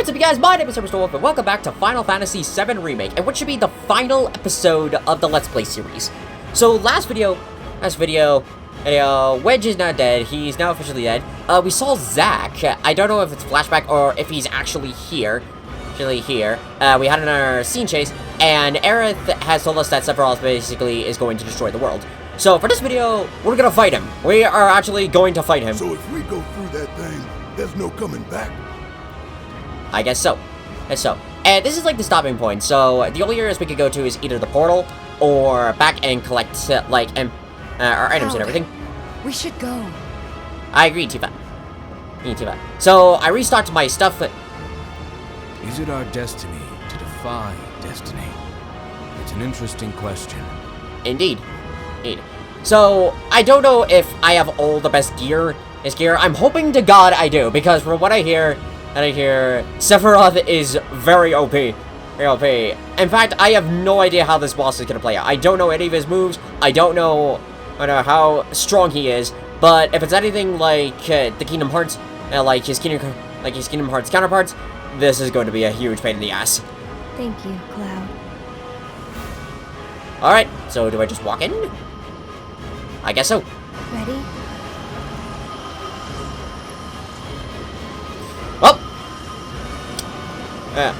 What's up, you guys? My name is Wolf, and welcome back to Final Fantasy VII Remake, and what should be the final episode of the Let's Play series. So, last video, Wedge is now dead. He's now officially dead. We saw Zack. I don't know if it's flashback or if he's actually here. We had another scene chase, and Aerith has told us that Sephiroth basically is going to destroy the world. So, for this video, we're gonna fight him. We are actually going to fight him. So if we go through that thing, there's no coming back? I guess so. And this is like the stopping point, so the only areas we could go to is either the portal or back and collect, our items and everything. We should go. I agree, Tifa. So, I restocked my stuff. Is it our destiny to defy destiny? It's an interesting question. Indeed. So, I don't know if I have all the best gear. I'm hoping to God I do, because from what I hear, Sephiroth is very OP. In fact, I have no idea how this boss is gonna play out. I don't know any of his moves. I don't know how strong he is. But if it's anything like the Kingdom Hearts, like his Kingdom Hearts counterparts, this is going to be a huge pain in the ass. Thank you, Cloud. All right. So do I just walk in? I guess so. Ready?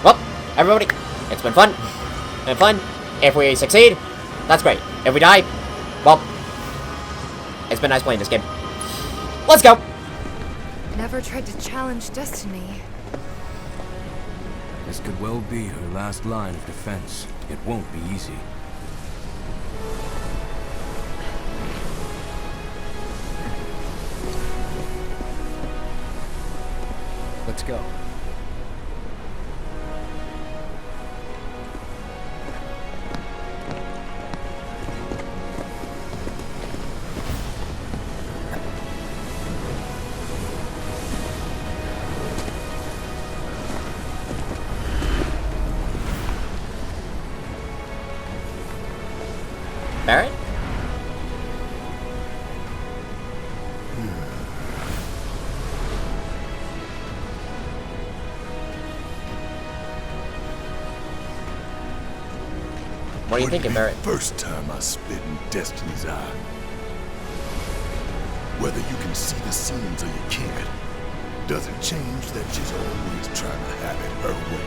Well, everybody, it's been fun. If we succeed, that's great. If we die, well, it's been nice playing this game. Let's go! Never tried to challenge destiny. This could well be her last line of defense. It won't be easy. Let's go. Barret? What are you thinking, Barret? First time I spit in Destiny's eye. Whether you can see the scenes or you can't, doesn't change that she's always trying to have it her way.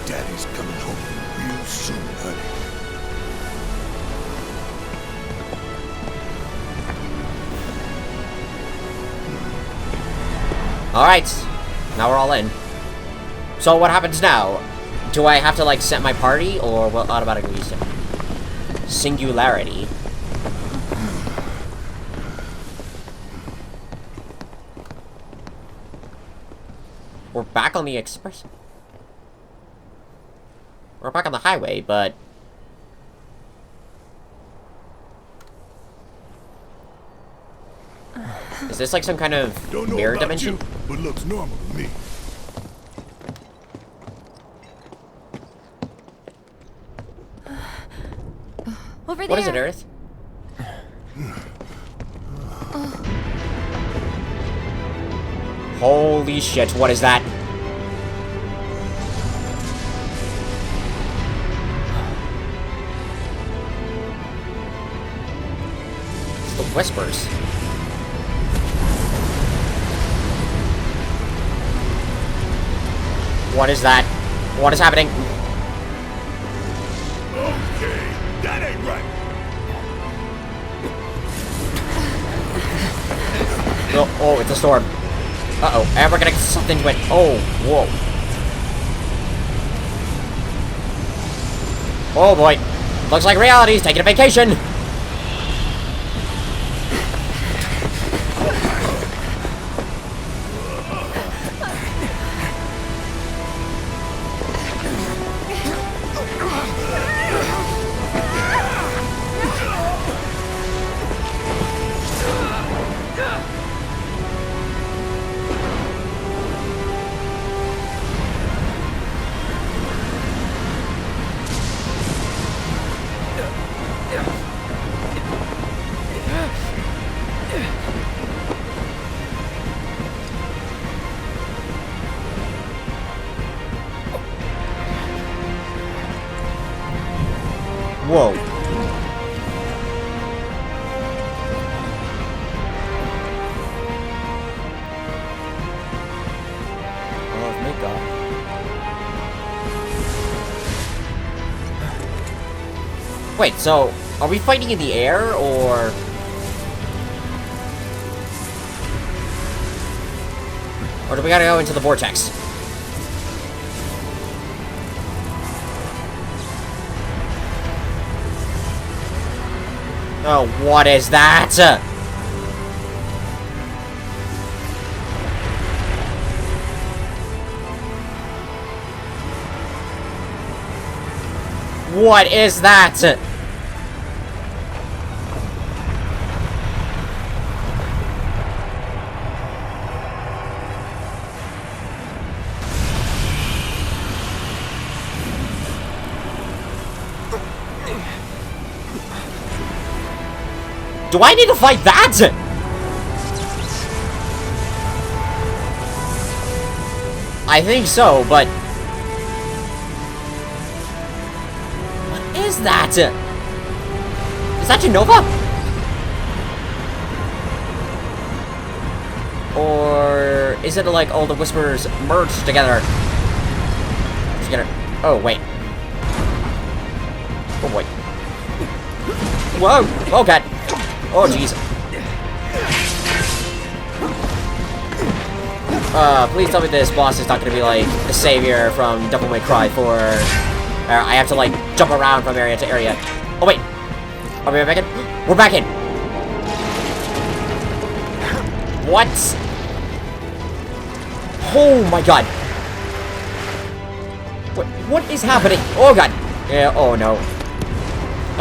Daddy's coming home real soon, honey. Alright, now we're all in. So what happens now? Do I have to, like, set my party, or what automatically use it? Singularity. We're back on the express. We're back on the highway, but... Is this like some kind of mirror dimension? You, but looks normal to me. Over there. What is it, Earth? Holy shit, what is that? The whispers. What is that? What is happening? Okay, that ain't right. Oh, it's a storm. Uh-oh, and we're gonna get sucked into it. Oh, whoa. Oh boy. Looks like reality's taking a vacation. Wait, so are we fighting in the air, or... Or do we gotta go into the vortex? Oh, what is that? What is that? Do I need to fight that? I think so, but... What is that? Is that Genova? Or is it like all the whispers merged together? Oh, wait. Oh, wait. Whoa! Oh, God. Oh, jeez. Please tell me this boss is not gonna be like the savior from Devil May Cry 4. I have to like jump around from area to area. Oh wait, are we back in? We're back in. What? Oh my god. What is happening? Oh god. Yeah. Oh no.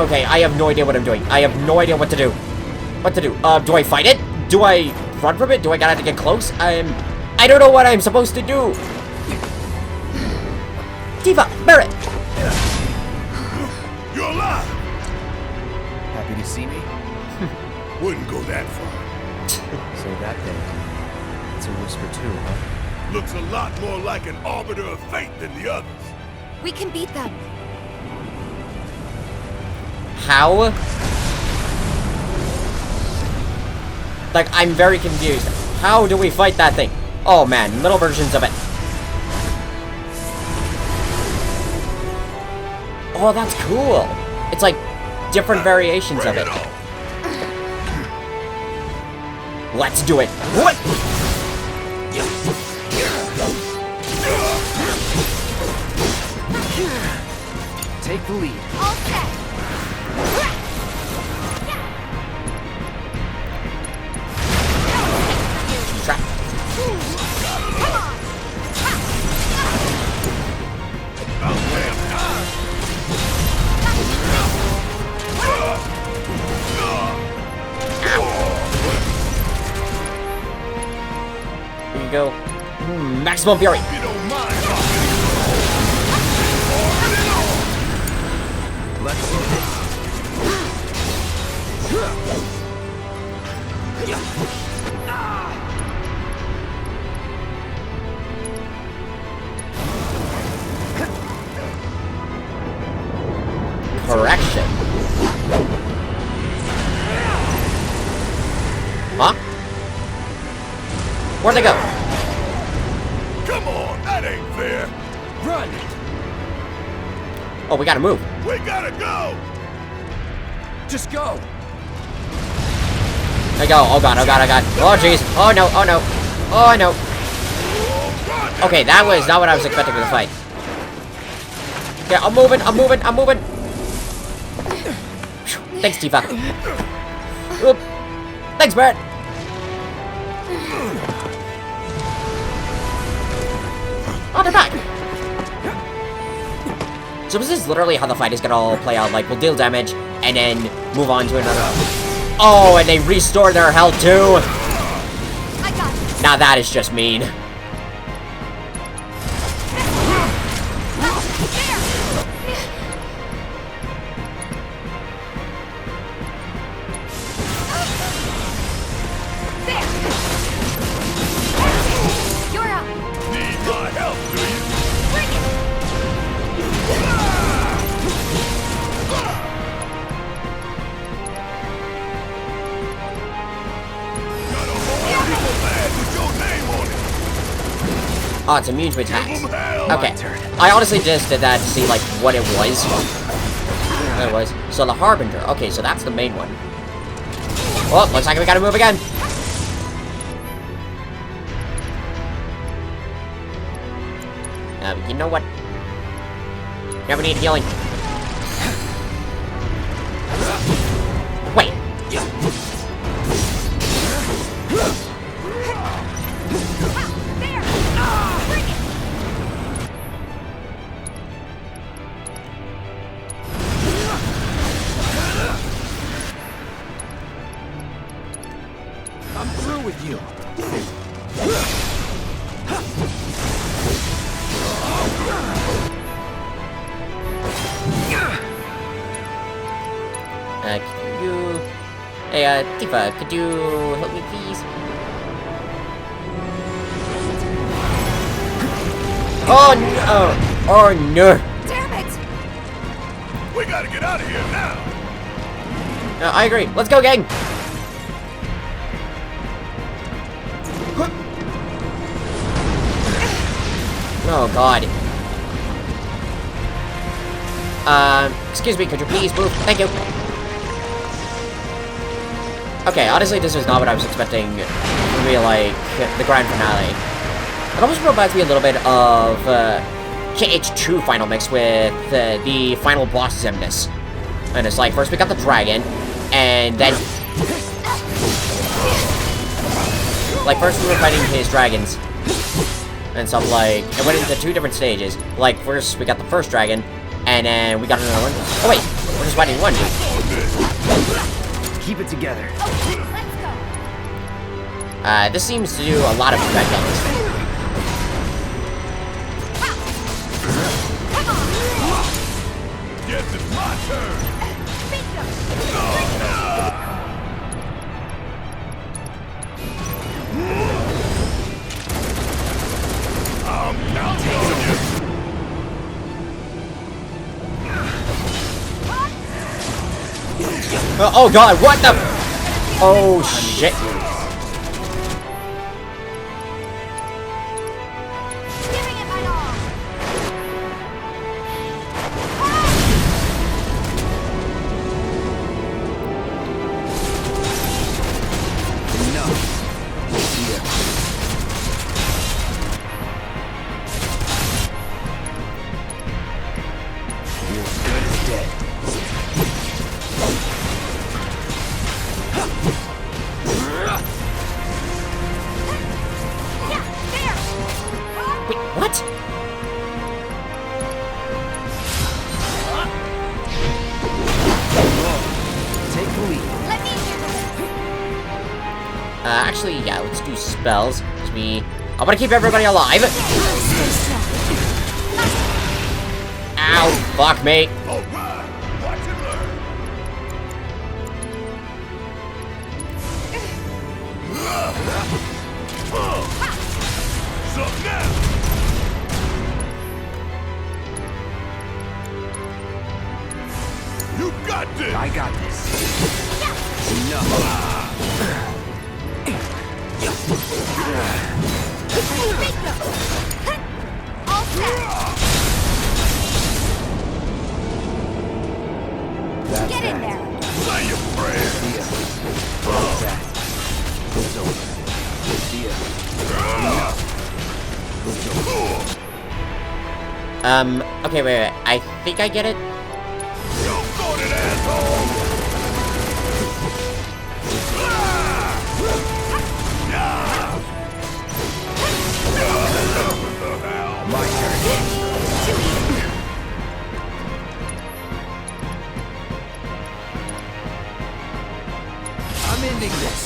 Okay, I have no idea what I'm doing. I have no idea what to do. What to do? Do I fight it? Do I run from it? Do I gotta get close? I don't know what I'm supposed to do. Tifa, Barret. You're alive. Happy to see me? Wouldn't go that far. Say that then. It's a whisper too, huh? Looks a lot more like an arbiter of fate than the others. We can beat them. How? Like, I'm very confused. How do we fight that thing? Oh man, little versions of it. Oh, that's cool. It's like different variations of it. Let's do it. What? Take the lead. All set. Trap. Here you go. Maximum fury. You don't mind. Let's see this. Correction. Huh? Where'd they go? Come on, that ain't fair. Run! Oh, we gotta move. We gotta go. Just go! There you go. Oh god, oh god, oh god. Oh jeez. Oh no, oh no. Oh no. Okay, that was not what I was expecting for the fight. Okay, I'm moving, I'm moving, I'm moving. Thanks, Tifa. Oop. Thanks, Barret. Oh, they're back. So this is literally how the fight is gonna all play out. Like, we'll deal damage, and then move on to another. Oh, and they restore their health, too. I got it. Now that is just mean. You're up. Need my help, do you? Bring it. Got a whole people bag with your name on it. Oh, it's immune to attacks. Give 'em hell. Okay. I honestly just did that to see, like, what it was. That was. So the Harbinger. Okay, so that's the main one. Oh, looks like we gotta move again. You know what? Never need healing. Wait. I'm through with you. Could you... Hey, Tifa, could you help me, please? Oh, no! Oh, no! Damn it! We gotta get out of here now. I agree. Let's go, gang! Oh, God. Excuse me, could you please move? Thank you. Okay, honestly, this is not what I was expecting to be like the grand finale. It almost reminds me a little bit of KH2 Final Mix with the final boss Xemnas. And it's like, first we got the dragon, and then... Like, first we were fighting his dragons. And stuff like... It went into 2 different stages. Like, first we got the first dragon, and then we got another one. Oh wait, we're just fighting one dude. Keep it together. Okay, let's go. This seems to do a lot of effect on this thing. Come on! Yes, it's my turn. I'm counting on you. Oh God, what the? Oh shit. Giving it my all. Enough. Here. You're as good as dead. Wait, what? Take the lead. Let me handle this. Actually, yeah, let's do spells. I want to keep everybody alive. Stay strong. Ow, fuck me. All right, watch and learn. So now. You got this. I got this. Enough. All set. That's Get in that. there. Say your prayers. Here. That's that. It's over. Here. It's over. Okay, wait. I think I get it. You got it, asshole. My turn. I'm ending this.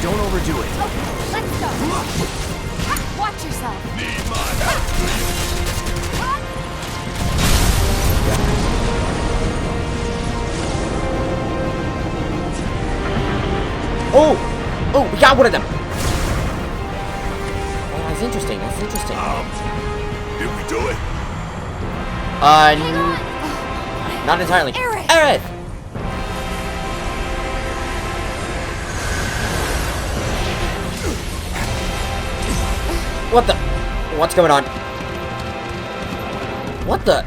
Don't overdo it. Okay, let's go. Watch yourself. Need my help, do you? Oh! Oh, we got one of them! Oh, that's interesting, that's interesting. Did we do it? Not entirely. Aerith! Aerith! What the? What's going on? What the?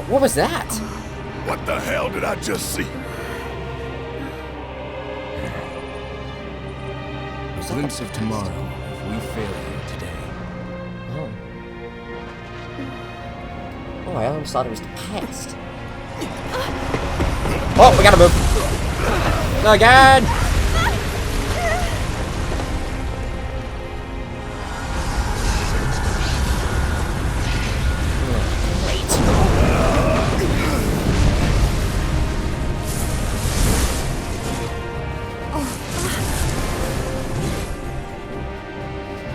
What was that? What the hell did I just see? A glimpse of tomorrow if we fail here today. Oh. Oh, I almost thought it was the past. Oh, we gotta move. Again!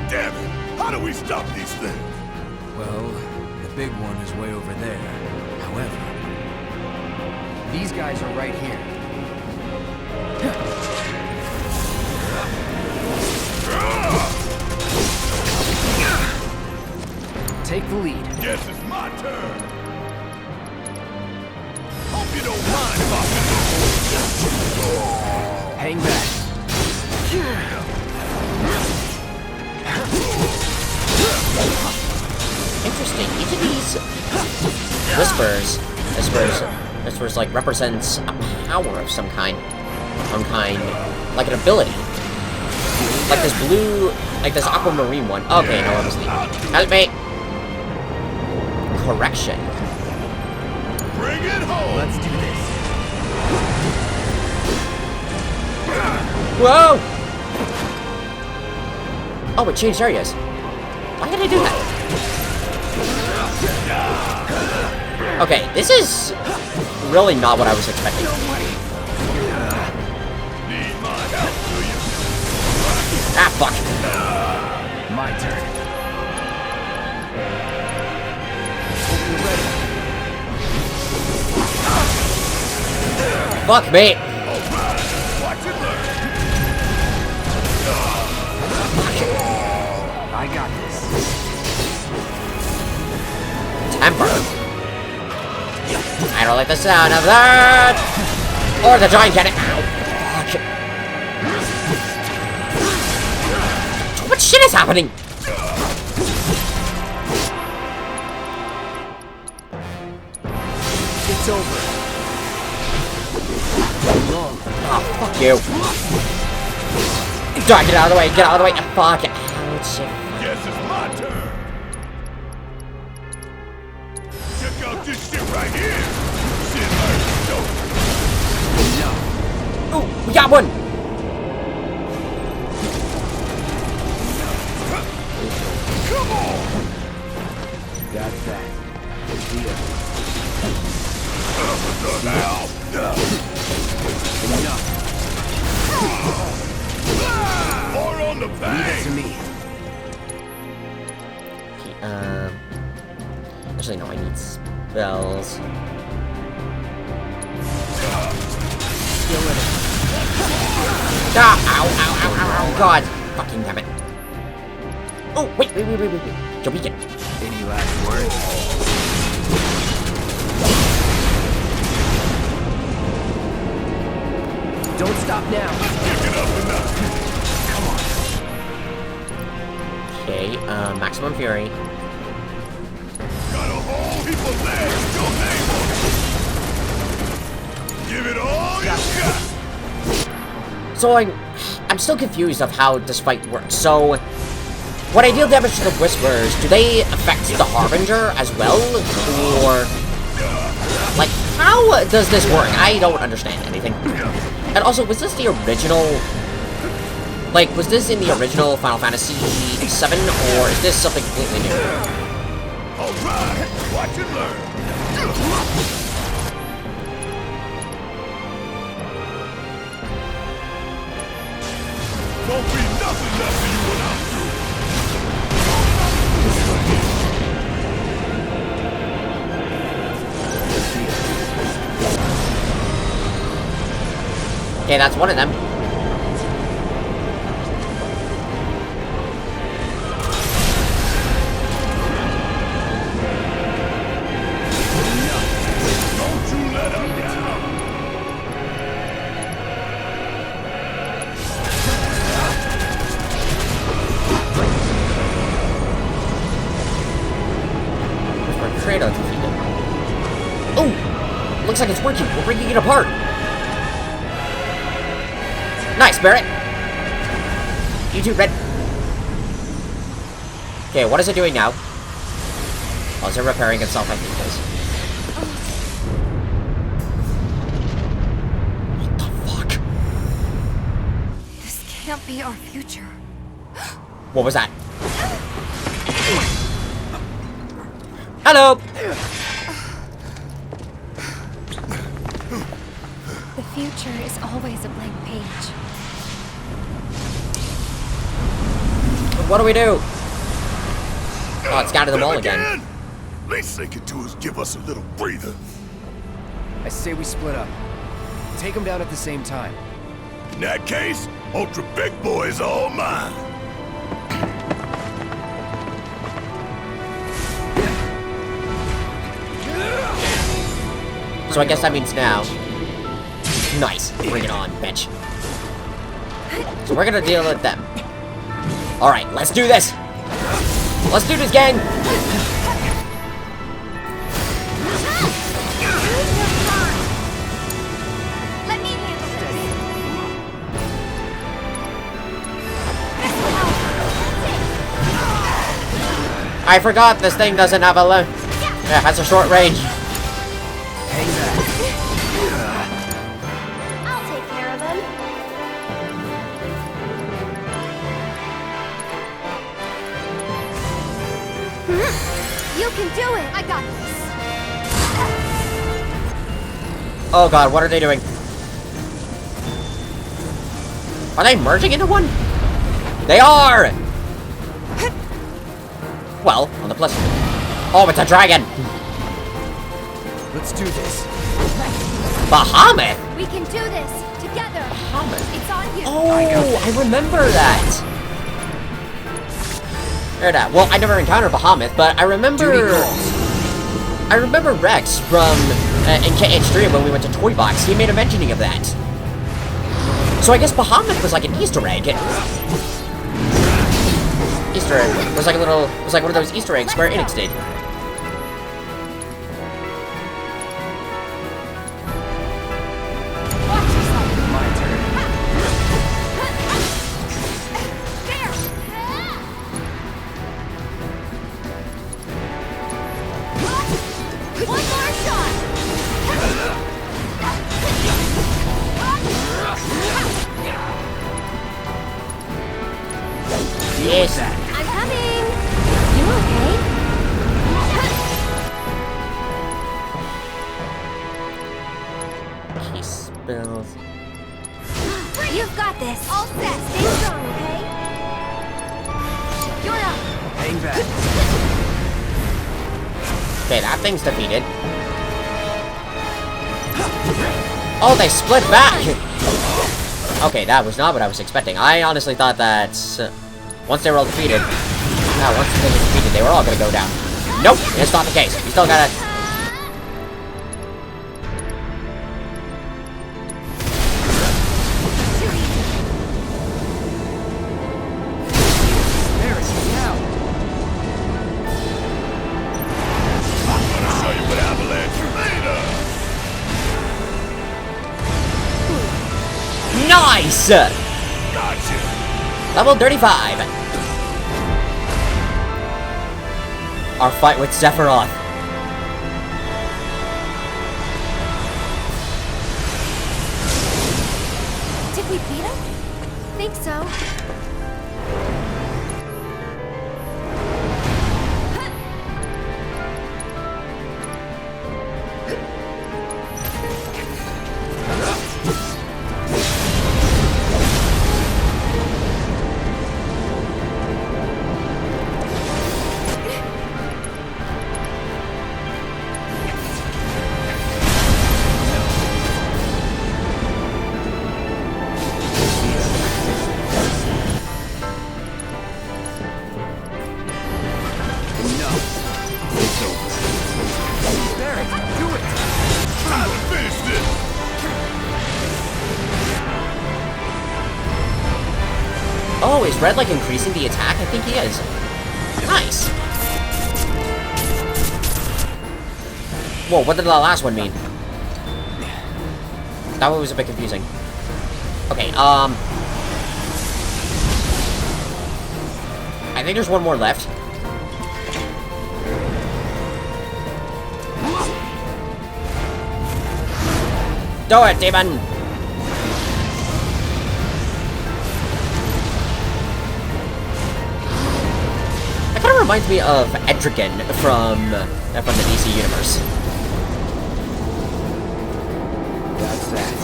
Damn it! How do we stop these things? Well, the big one is way over there. However, These guys are right here. Take the lead. Guess it's my turn. Hope you don't mind if I Hang back. Interesting. Each of these whispers like represents a power of some kind, like an ability. Like this blue, like this aquamarine one. Okay, no, obviously. Help me. Correction. bring it home? Let's do this. Whoa! Oh, it changed areas. Why did I do that? Okay, this is really not what I was expecting. Need my help, do you? Ah, fuck. My turn. Fuck me. Watch it learn. I got this. Temper. I don't like the sound of that. Or the giant cannon. Ow. Fuck. Too much shit is happening. It's over. Wrong. Oh, fuck you. Die, get out of the way, get out of the way. Fuck. Ouch. Guess it's my turn. Check out this shit right here. Shit hurts, don't it? Ooh, we got one. Come on. Got that. Good deal. Now. Enough. More on the Leave it bag. to me. Okay, actually, no, I need spells. Still in it. Ah, ow, ow, ow, ow, ow, God. Fucking damn it. Oh, wait. Joe Beacon. Any last words? Don't stop now. Pick it up enough. Come on. Okay, Maximum Fury. Got a whole heap of legs. Go hang on it. Give it all you got. So I'm still confused of how this fight works. So, when I deal damage to the Whispers, do they affect the Harbinger as well? Or, like, how does this work? I don't understand anything. And also, was this the original... Like, was this in the original Final Fantasy VII, or is this something completely new? Alright, watch and learn. Won't be nothing left of you when I'm through. Okay, that's one of them. Don't you let him down. perpetrator defeated. Oh! Looks like it's working. We're breaking it apart. Nice, Barret. You too, Red. Okay, what is it doing now? Oh, is it repairing itself? I think it is. What the fuck? This can't be our future. What was that? Hello! The future is always a blank page. What do we do? Oh, it's scattered them all again. Least they could do is give us a little breather. I say we split up. Take them down at the same time. In that case, Ultra Big Boy is all mine. So I guess that means now. Nice. Bring it on, bitch. So we're gonna deal with them. Alright, let's do this! Let's do this, gang! Let me handle I forgot this thing doesn't have a yeah, it has a short range. Hang back. I'll take care of them. You can do it. I got this. Oh god, what are they doing? Are they merging into one? They are! Well, on the plus. Oh, it's a dragon! Let's do this. Bahamut? We can do this together. Bahamut? It's on you. Oh, I remember that! Or that. Well, I never encountered Bahamut, but I remember... Duty calls. I remember Rex from in KH3 when we went to Toy Box. He made a mentioning of that. So I guess Bahamut was like an Easter egg. Easter egg. It was like a little... It was like one of those Easter eggs Square Enix did. Watch yourself. My turn. There. One more shot. Yes. I'm coming. You okay? He spills. You've got this. All set. Stay strong, okay? You're up. Hang back. Okay, that thing's defeated. Oh, they split back! Okay, that was not what I was expecting. I honestly thought that once they were all defeated, once they were defeated, they were all gonna go down. Nope, it's not the case. We still gotta... There it is now. I'm gonna show you what Avalanche are made of. Nice! Gotcha. Level 35. Our fight with Sephiroth. Did we beat him? Think so. Time to finish this. Oh, is Red, like, increasing the attack? I think he is. Nice. Whoa, what did the last one mean? That one was a bit confusing. Okay, I think there's one more left. Do it, demon! That kind of reminds me of Etrigan from the DC universe. That's that.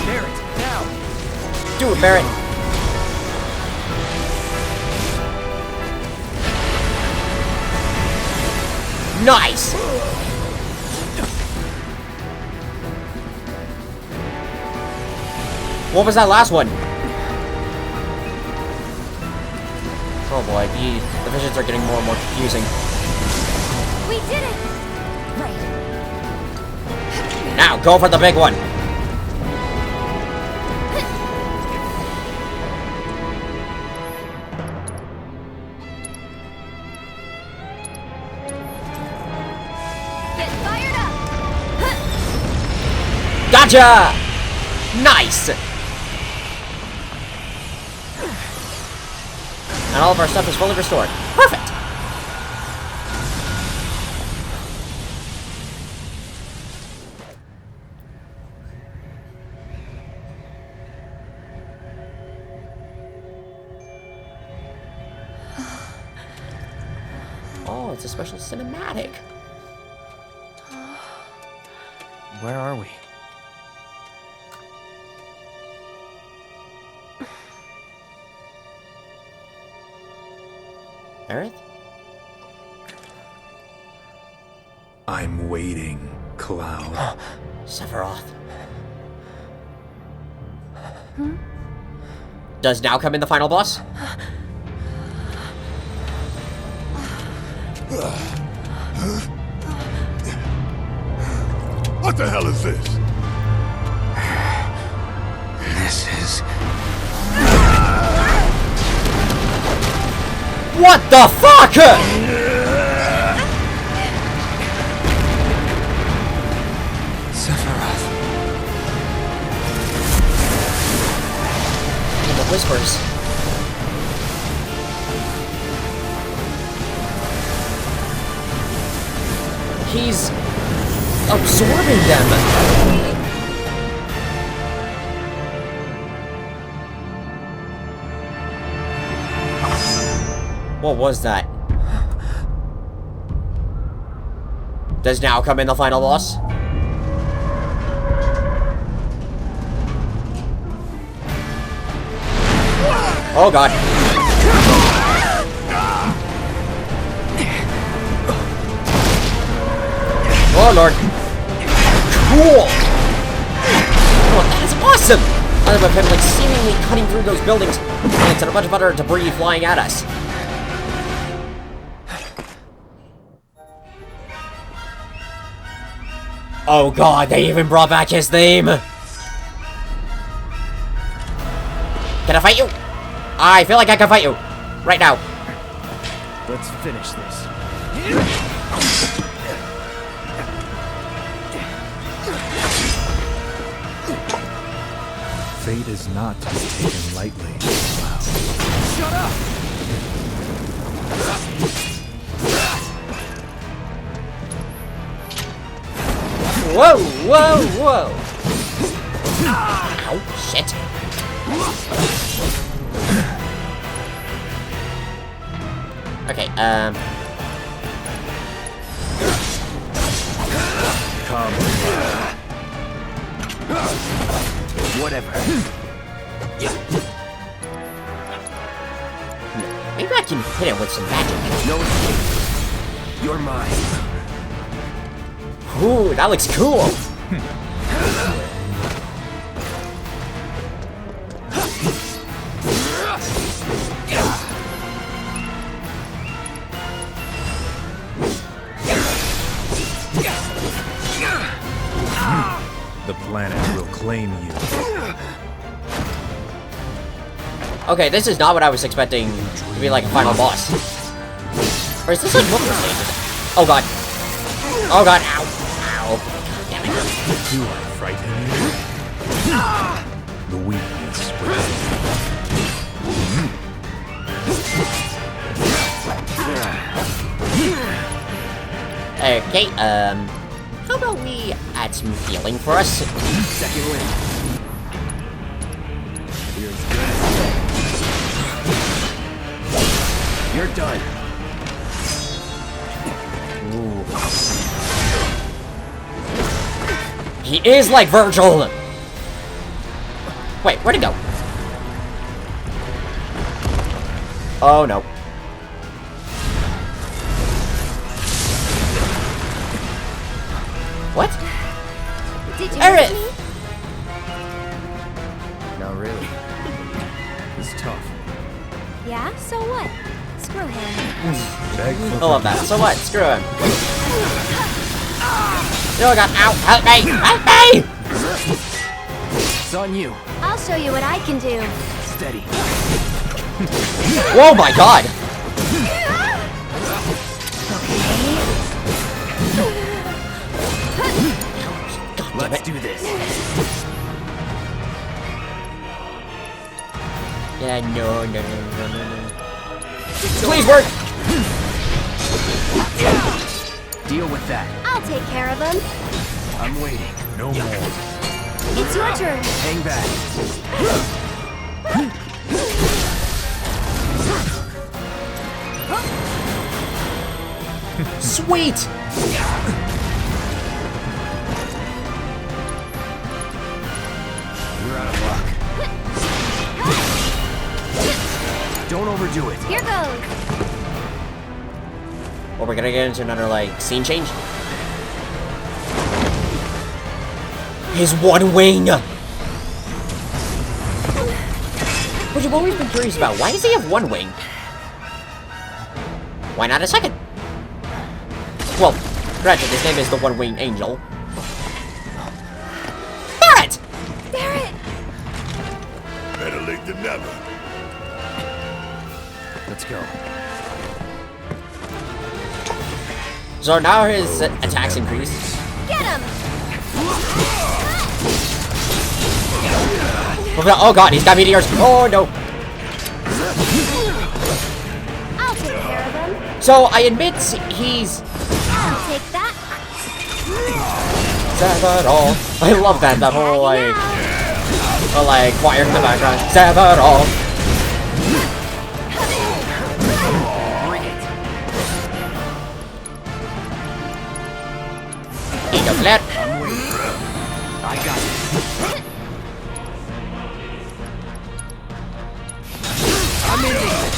Barrett, now! Do it, Barrett! Nice! What was that last one? Oh boy, the visions are getting more and more confusing. We did it! Right. Now, go for the big one! Get fired up! Gotcha! Nice! And all of our stuff is fully restored. Perfect! Oh, it's a special cinematic. Where are we? Aerith? I'm waiting, Cloud. Sephiroth. Does now come in the final boss? What the hell is this? This is... What the fuck?! Sephiroth. And the whispers. He's absorbing them. What was that? Does now come in the final boss? Oh god. Oh lord. Cool! Oh, that is awesome! I love him like seemingly cutting through those buildings and a bunch of other debris flying at us. Oh god, they even brought back his theme! Can I fight you? I feel like I can fight you! Right now. Let's finish this. Fate is not to be taken lightly. Shut up! Whoa, whoa, whoa! Ow, shit. Okay, Come. Whatever. maybe I can hit it with some magic. No escape. You're mine. Ooh, that looks cool! The planet will claim you. Okay, this is not what I was expecting to be like a final boss. Or is this like multiple stages? Oh god. Oh god, ow. Ow. God damn it. Do I frighten you? The weakness Okay, how about we add some healing for us? Second win. You're as good as dead. You're done. Ooh. He is like Virgil! Wait, where'd he go? Oh no. What? Did you Aerith! miss me? Not really. It's tough. Yeah, so what? Screw him. Beg for I love that. So what? Screw him. Oh god, ow! Help me! Help me! It's on you. I'll show you what I can do. Steady. Whoa, my god! Let's do this. Yeah, no. Please work! Deal with that. I'll take care of him. I'm waiting. no more. It's your turn. Hang back. Sweet! You're out of luck. Don't overdo it. Here goes. Well, we're gonna get into another, like, scene change. His one wing! Which I've always been curious about. Why does he have one wing? Why not a second? Well, granted, his name is the One-Winged Angel. Barret! Barret! Better late than never. Let's go. So now his attacks increase. Get him! Oh god, he's got meteors. Oh no. I'll take care of him. So I admit he's I'll take that. Sephiroth. I love that whole like Now. like choir in the background. Sephiroth. Bring it. Ain't no glad. I'm waiting. I got it. I'm in this.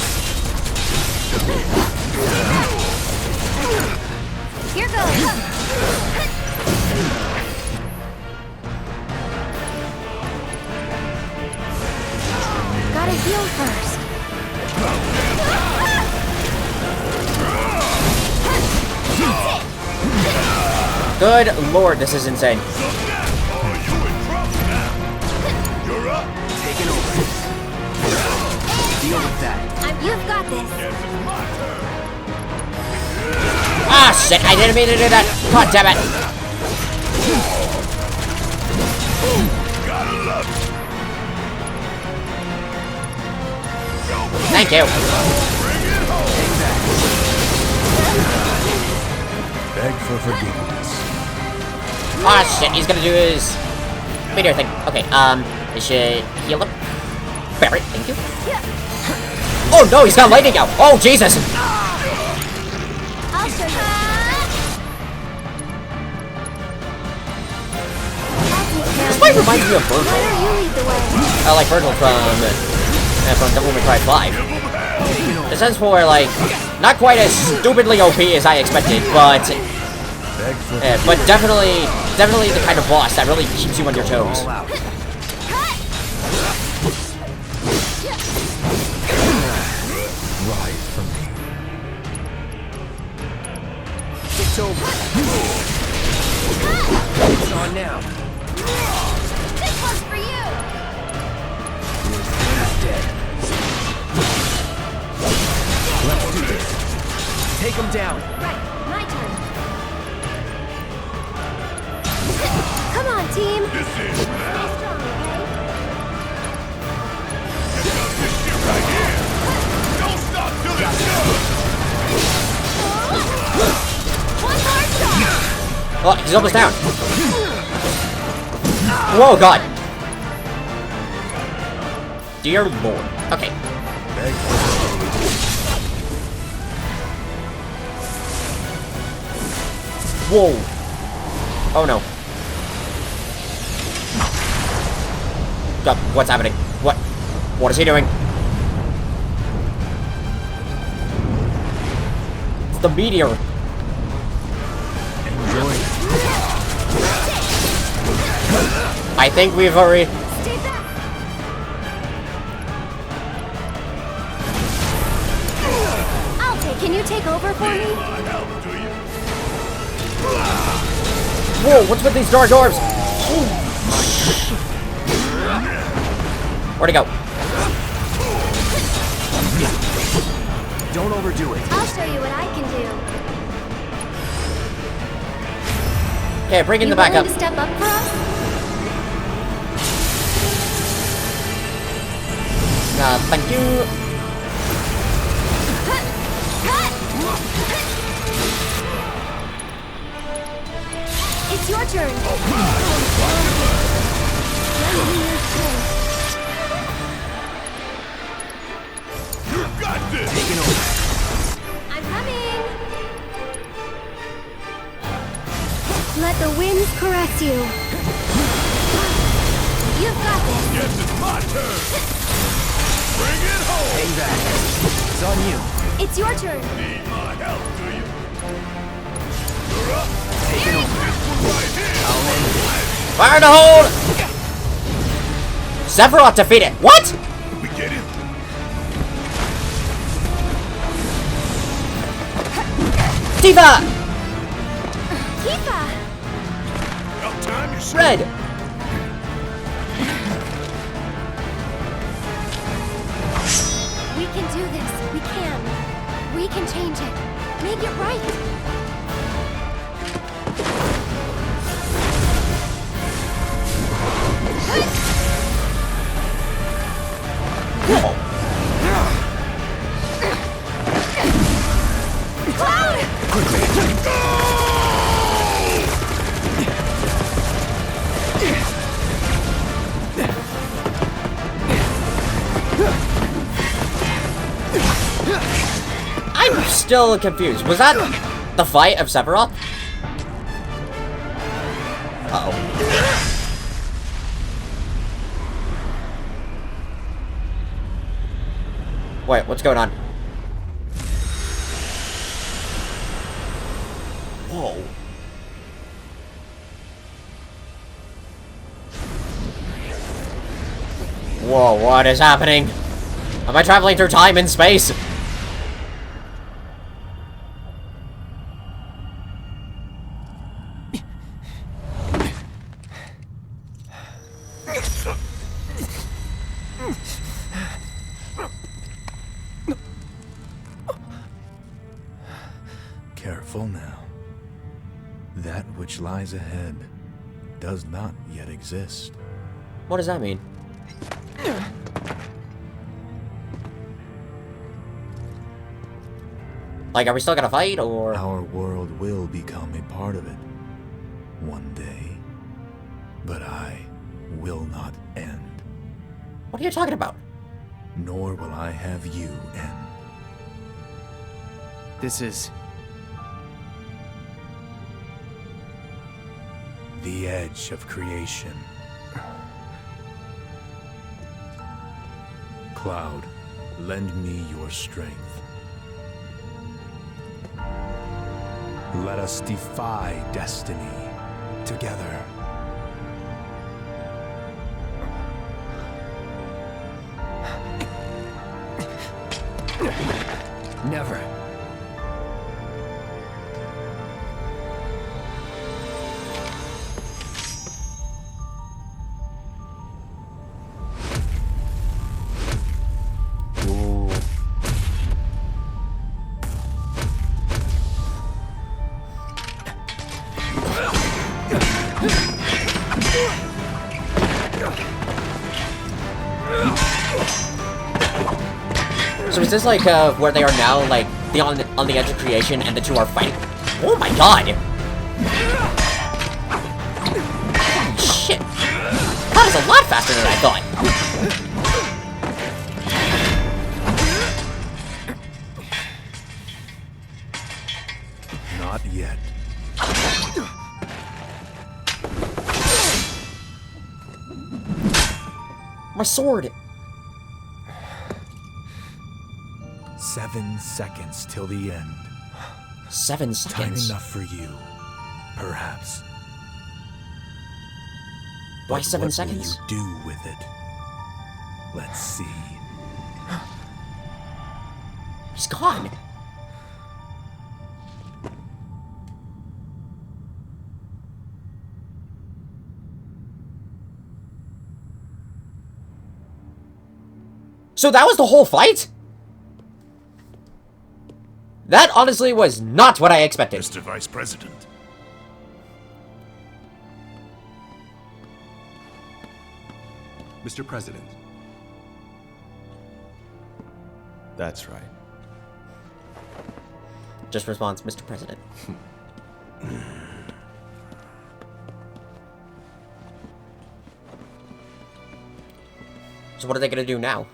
Here goes. Gotta heal first. Good lord, this is insane. You're up. Taking over. Deal with that. You've got this. Ah shit, I didn't mean to do that. God damn it. Gotta love it. Thank you. Beg for forgiveness. Ah shit, he's gonna do his meteor thing. Okay, I should heal him. Barret, thank you. Oh no, he's got lightning out. Oh Jesus. I'll show you. This might remind me of Virgil. Why don't you lead the way? Like Virgil from Devil May Cry 5. In a sense for like, not quite as stupidly OP as I expected, but definitely the kind of boss that really keeps you on your toes. All out. Ride from me. It's over. It's on now. This one's for you. You're as good as dead. him down. Right, my turn. Come on, team. This is Stay strong, okay? this shit right here. Don't stop till it's done. One more shot. Oh, he's almost down. Whoa, God. Dear Lord. Okay. Whoa. Oh, no. God, what's happening? What is he doing? It's the meteor. Enjoy it. I think we've already... Stay back. I'll take. Can you take over for me? My help, do you? Whoa, what's with these dark orbs? Where'd he go? Don't overdo it. I'll show you what I can do. Okay, bring in You the backup. willing to step up for us? Thank you. It's your turn. You got this. Taking over. I'm coming. Let the winds caress you. You've got this. Yes, it's my turn. Bring it home. Hang back. It's on you. It's your turn. Need my help, do you? You're up. Taking over. This one right here. I'll end it. Fire in the hold! Sephiroth defeated. What? We get it. Tifa! Tifa! About time you said. Red! We can do this. We can. We can change it. Make it right. I'm still confused. Was that the fight of Sephiroth? Uh-oh. Wait, what's going on? Whoa. Whoa, what is happening? Am I traveling through time and space? Careful now. That which lies ahead does not yet exist. What does that mean? Like, are we still gonna fight, or...? Our world will become a part of it one day, but I will not end, What are you talking about? nor will I have you end. This is... The edge of creation. Cloud, lend me your strength. Let us defy destiny together. Never. Ooh. So is this like where they are now, like the on the edge of creation, and the two are fighting? Oh my god! Holy shit! That is a lot faster than I thought. Not yet. My sword. 7 seconds till the end. 7 Time seconds. enough for you, perhaps. Why But 7 what seconds? will you do with it? Let's see. He's gone. So that was the whole fight? That honestly was not what I expected. Mr. Vice President. Mr. President. That's right. Just responds, Mr. President. So what are they gonna do now?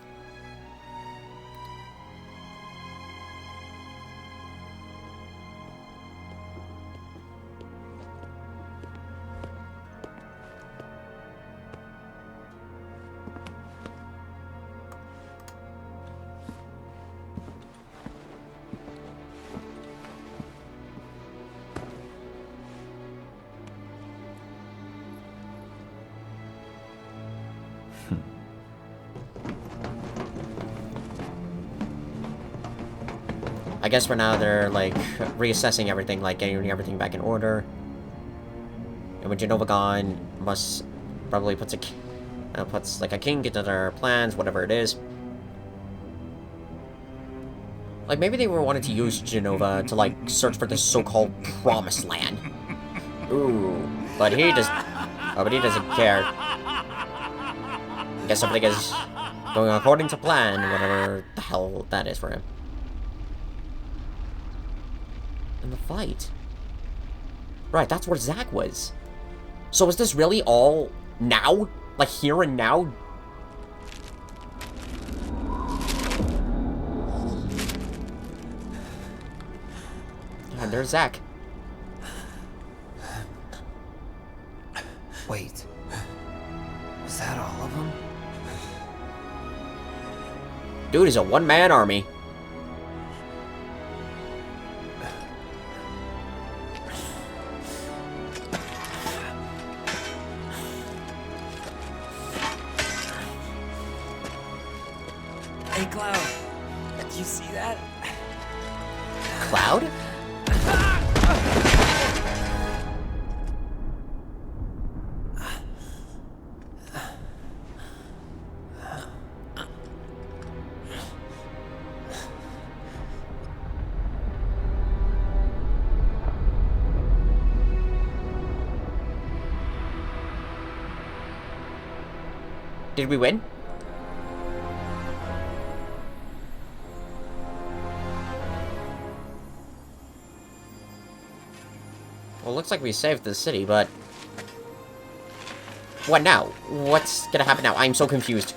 I guess for now they're like reassessing everything, like getting everything back in order. And when Genova gone, must probably puts like a kink into their plans, whatever it is. Like maybe they were wanting to use Genova to like search for the so-called promised land. Ooh, but he just, but he doesn't care. I guess everything is going according to plan, whatever the hell that is for him. In the fight. Right, that's where Zack was. So is this really all now? Like here and now? And there's Zack. Wait. Is that all of them? Dude is a one-man army. Hey, Cloud. Do you see that? Cloud? Did we win? Well, looks like we saved the city, but... What now? What's gonna happen now? I'm so confused.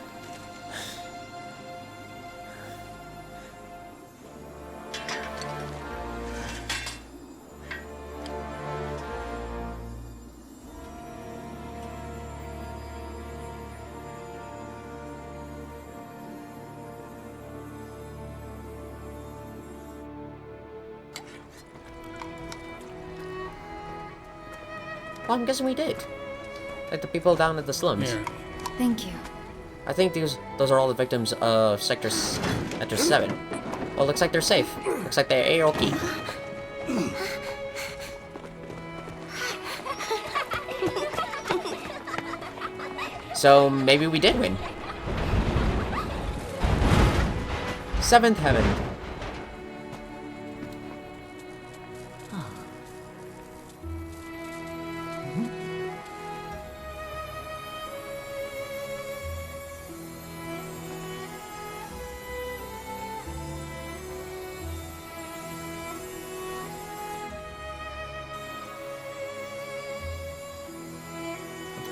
Well, I'm guessing we did. Like the people down at the slums. Here. Thank you. I think those are all the victims of Sector 7. Well, looks like they're safe. Looks like they're A-OK. So, maybe we did win. 7th Heaven.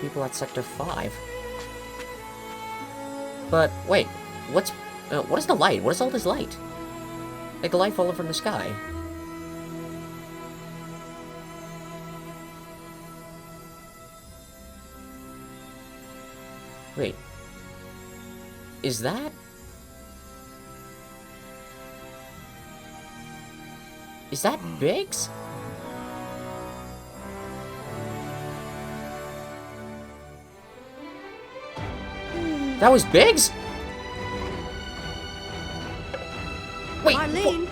people at Sector 5. But, wait, what is the light? What is all this light? Like a light falling from the sky. Wait. Is that... Is that Biggs? That was Biggs? Wait, Marlene!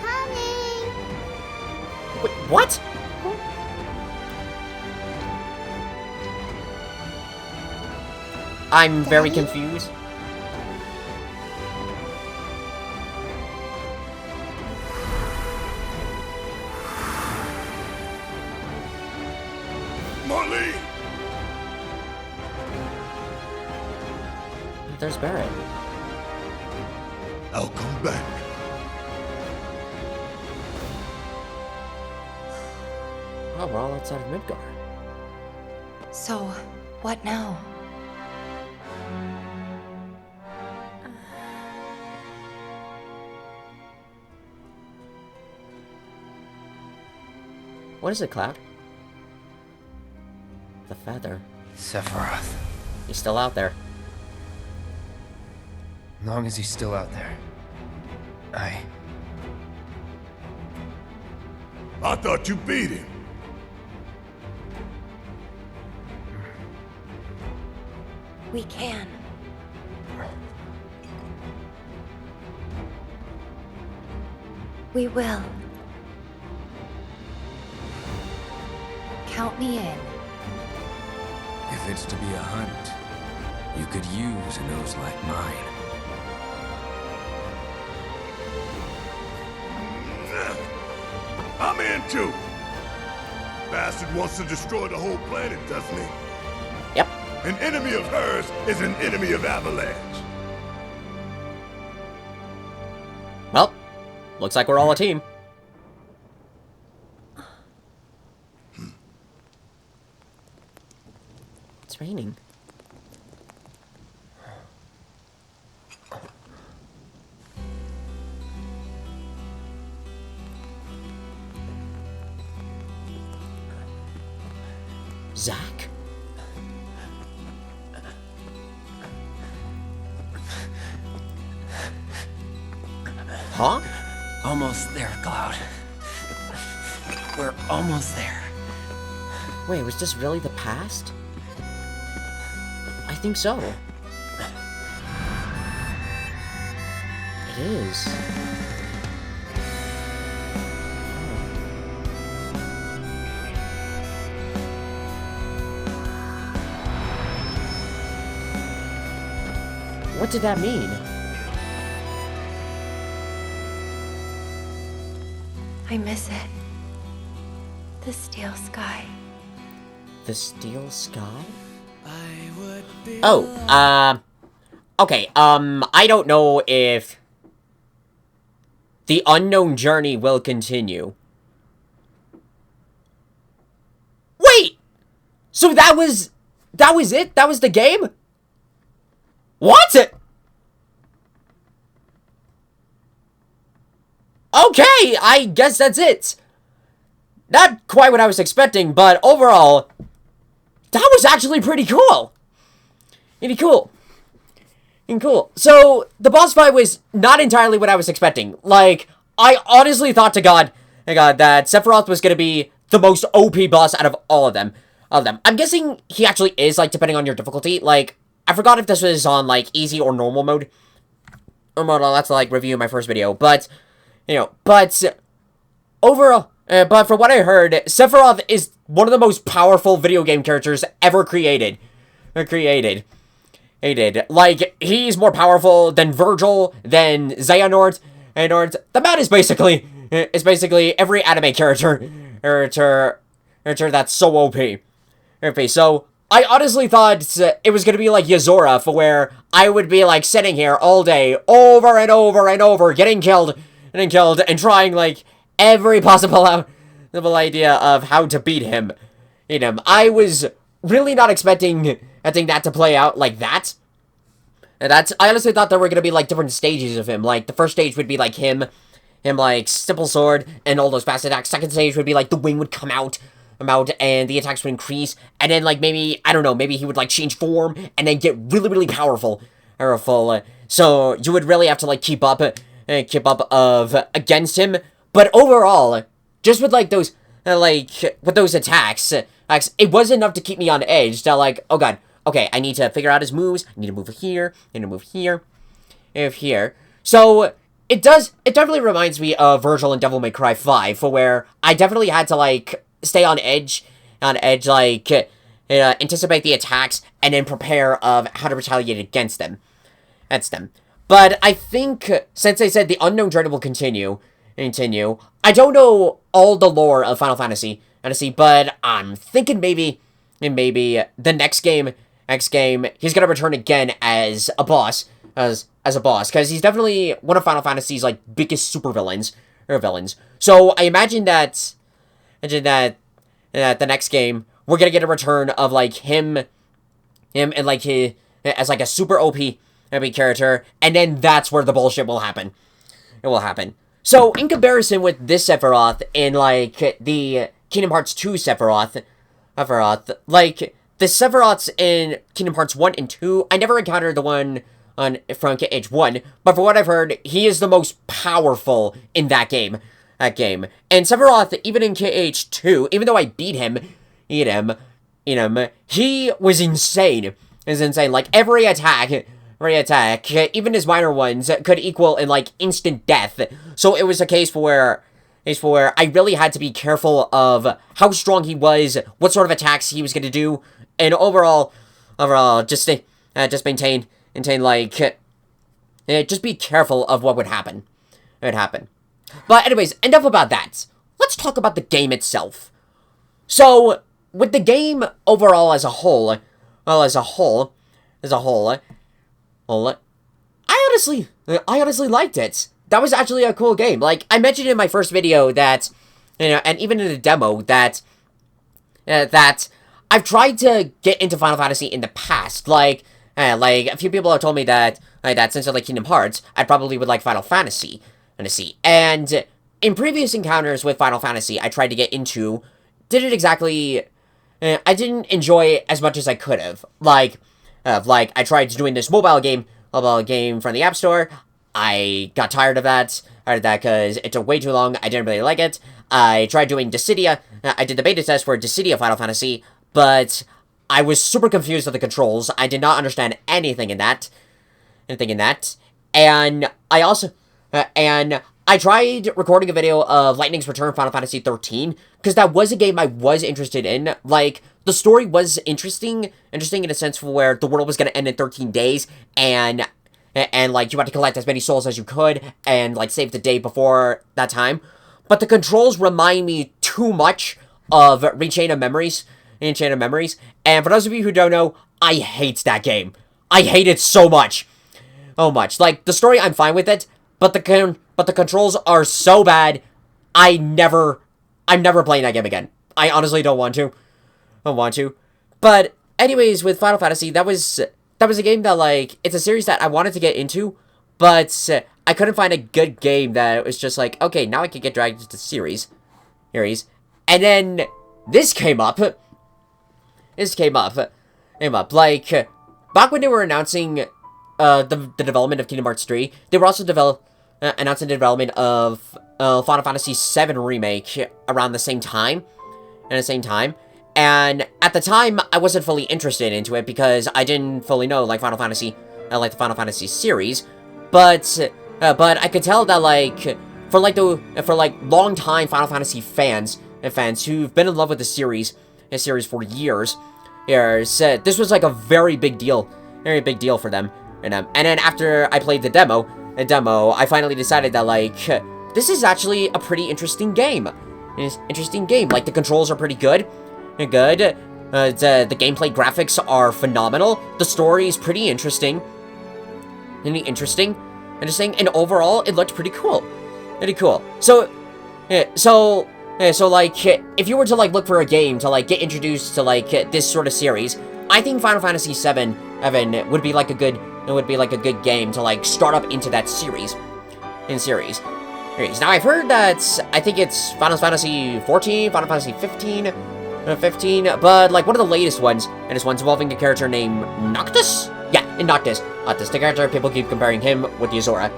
Coming! wait, what? I'm very confused. Marlene! There's Barrett. I'll come back. Oh, we're all outside of Midgar. So, what now? What is it, Cloud? The feather. Sephiroth. He's still out there. As long as he's still out there. I thought you beat him. We can. We will. Count me in. If it's to be a hunt, you could use a nose like mine. I'm in too. Bastard wants to destroy the whole planet, doesn't he? Yep. An enemy of hers is an enemy of Avalanche. Well, looks like we're all a team. It's raining. Zach? Huh? Almost there, Cloud. We're almost there. Wait, was this really the past? I think so. It is. What did that mean? I miss it. The steel sky. The steel sky? Oh, okay, I don't know if the unknown journey will continue. Wait! So that was it? That was the game? What? Okay, I guess that's it. Not quite what I was expecting, but overall, that was actually pretty cool. Pretty cool. And cool. So, the boss fight was not entirely what I was expecting. Like, I honestly thought to God that Sephiroth was going to be the most OP boss out of all of them. I'm guessing he actually is, like, depending on your difficulty. Like, I forgot if this was on, like, easy or normal mode. Or mode, I'll have to, like, review in my first video. But, you know, overall, but from what I heard, Sephiroth is one of the most powerful video game characters ever created. Like, he's more powerful than Virgil, than Xehanort, and the man is basically every anime character that's so OP. So, I honestly thought it was gonna be like Yozora, for where I would be, like, sitting here all day, over and over and over, getting killed, and trying, like, every possible idea of how to beat him. I was really not expecting that to play out like that. And I honestly thought there were gonna be like different stages of him. Like the first stage would be like him like simple sword and all those fast attacks. Second stage would be like the wing would come out, and the attacks would increase. And then like maybe, I don't know, maybe he would like change form and then get really, really powerful. So you would really have to like keep up against him. But overall, just with like those with those attacks, it was enough to keep me on edge. That like, oh god, okay, I need to figure out his moves. I need to move here. I need to move here. Here. So it definitely reminds me of Virgil in Devil May Cry 5, for where I definitely had to like stay on edge, like anticipate the attacks and then prepare of how to retaliate against them. But I think since they said the unknown journey will continue, I don't know all the lore of Final Fantasy, but I'm thinking maybe the next game, he's gonna return again as a boss, because he's definitely one of Final Fantasy's like biggest villains. So I imagine that the next game we're gonna get a return of like him and like his as like a super OP character, and then that's where the bullshit will happen. It will happen. So in comparison with this Sephiroth and like the Kingdom Hearts 2 Sephiroth, like the Sephiroths in Kingdom Hearts 1 and 2, I never encountered the one from KH1, but from what I've heard, he is the most powerful in that game. And Sephiroth, even in KH2, even though I beat him, he was insane. Like every attack, even his minor ones, could equal in like instant death. So it was a case for where I really had to be careful of how strong he was, what sort of attacks he was going to do, and overall, just maintain like, just be careful of what would happen. But anyways, enough about that. Let's talk about the game itself. So with the game overall as a whole, I honestly liked it. That was actually a cool game. Like I mentioned in my first video that, and even in the demo that I've tried to get into Final Fantasy in the past. Like a few people have told me that since I like Kingdom Hearts, I probably would like Final Fantasy. And in previous encounters with Final Fantasy, I tried to get into, I didn't enjoy as much as I could have. Like I tried doing this mobile game from the App Store. I got tired of that because it took way too long. I didn't really like it. I tried doing Dissidia. I did the beta test for Dissidia Final Fantasy, but I was super confused with the controls. I did not understand anything in that. And I also, and I tried recording a video of Lightning's Return Final Fantasy 13, because that was a game I was interested in. Like, the story was interesting in a sense where the world was going to end in 13 days, and like, you had to collect as many souls as you could, and, like, save the day before that time. But the controls remind me too much of Rechain of Memories, and for those of you who don't know, I hate that game. I hate it so much. Like, the story, I'm fine with it, but the controls are so bad, I'm never playing that game again. I honestly don't want to. But anyways, with Final Fantasy, that was a game that, like, it's a series that I wanted to get into, but I couldn't find a good game that was just like, okay, now I can get dragged into the series. And then this came up. Like, back when they were announcing the development of Kingdom Hearts 3, they were also announcing the development of Final Fantasy VII Remake around the same time. And at the time, I wasn't fully interested into it because I didn't fully know, like, the Final Fantasy series. But I could tell that, like, for long-time Final Fantasy fans who've been in love with the series for years, this was, like, a very big deal for them. And then after I played the demo, I finally decided that, like, this is actually a pretty interesting game. Like, the controls are pretty good. The gameplay graphics are phenomenal. The story is pretty interesting. And overall, it looked pretty cool. So So, like, if you were to, like, look for a game to, like, get introduced to, like, this sort of series, I think Final Fantasy VII, Evan, would be, like, a good game to, like, start up into that series. Now, I've heard that, I think it's Final Fantasy 14, Final Fantasy 15, but, like, one of the latest ones, and it's one's involving a character named Noctis? Yeah, Noctis. Noctis, the character, people keep comparing him with Yuzora.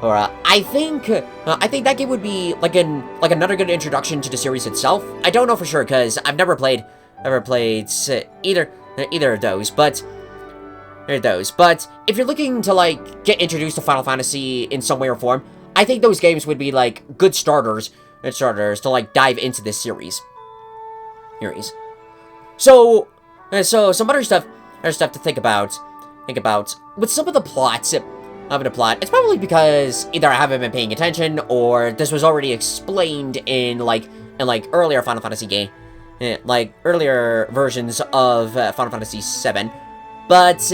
Or, I think that game would be, like, another good introduction to the series itself. I don't know for sure, because I've never played either of those, but if you're looking to, like, get introduced to Final Fantasy in some way or form, I think those games would be, like, good starters to, like, dive into this series. So some other stuff to think about, with some of the plots, it's probably because either I haven't been paying attention, or this was already explained in earlier Final Fantasy game, like, earlier versions of Final Fantasy VII, but